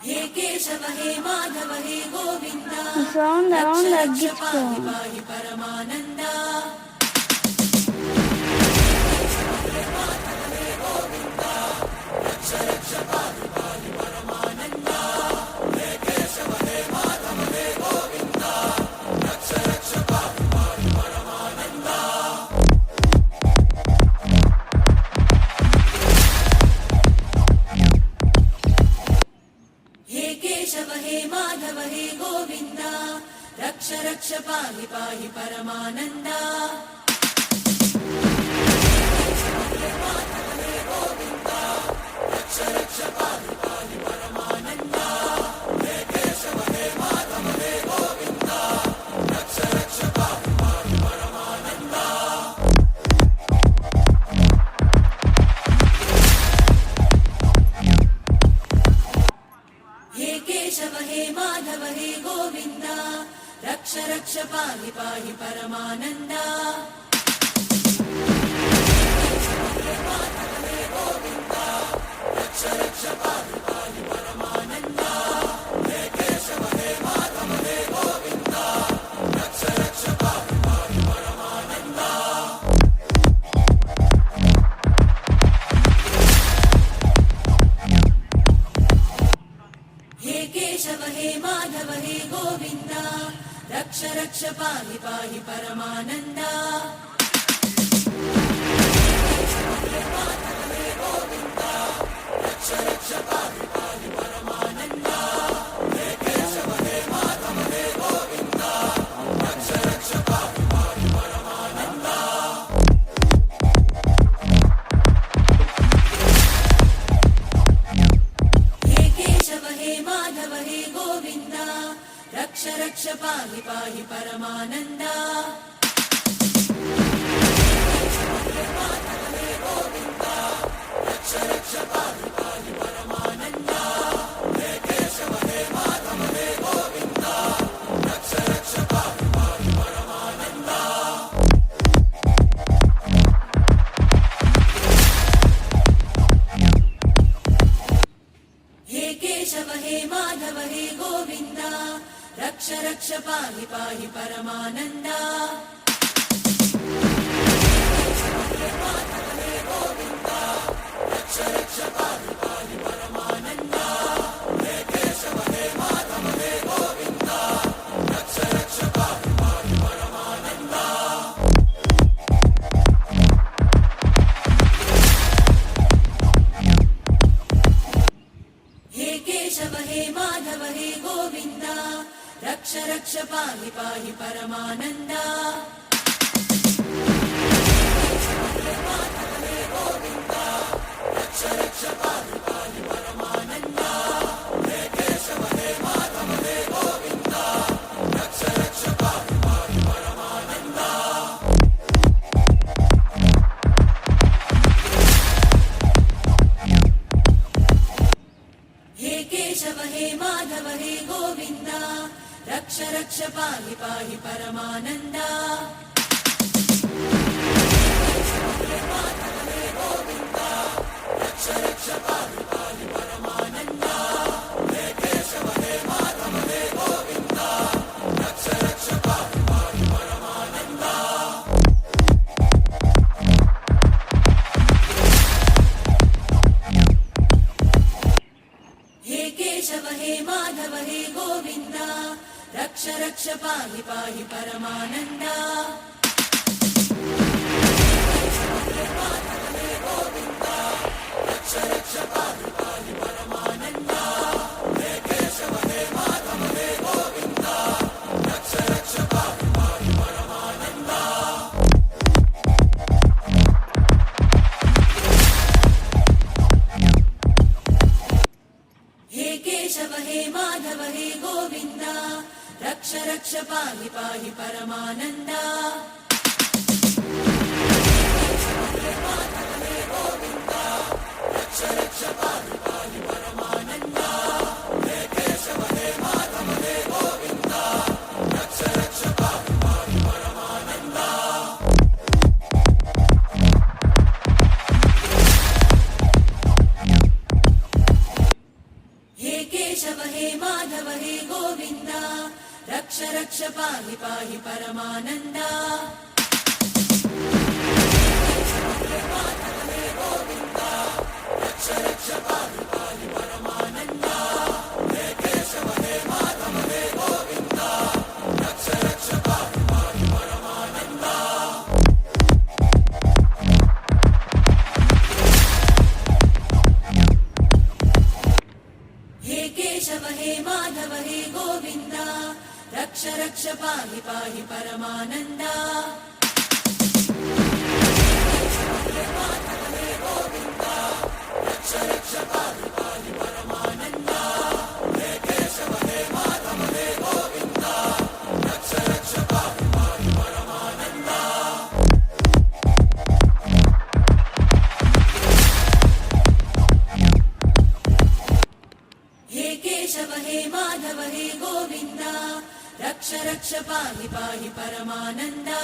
हे केशव हे माधव हे Govind sound रक्ष around रक्ष తగ్గించుకో. पाहि पाहि परमानन्दा हे केशव हे माधव हे गोविन्द रक्ष रक्ष पाहि पाहि परमानन्दा हे केशव हे माधव हे गोविन्द रक्ष रक्ष पाहि पाहि परमानन्दा हे केशव हे माधव हे गोविन्द रक्ष रक्ष पाहि पाहि परमानन्दा हे केशव हे माधव हे गोविन्द रक्ष रक्ष पाहि पाहि परमानन्दा हे केशव हे माधव हे गोविन्द रक्ष रक्ष पाहि पाहि परमानन्दा हे केशव हे माधव हे गोविन्द रक्ष रक्ष पाहि पाहि परमानन्दा हे केशव हे माधव हे गोविन्द रक्ष रक्ष पाहि पाहि परमानन्दा हे केशव हे माधव हे गोविन्द रक्ष रक्ष पाहि पाहि परमानन्दा हे केशव हे माधव हे गोविन्द रक्ष रक्ष पाहि पाहि परमानन्दा केशव हे माधव हे गोविन्द रक्ष रक्ष पाहि पाहि परमानन्दा केशव हे माधव हे गोविन्द रक्ष रक्ष पाहि पाहि परमानन्दा केशव हे माधव हे गोविन्द रक्ष रक्ष पाहि पाहि परमानन्दा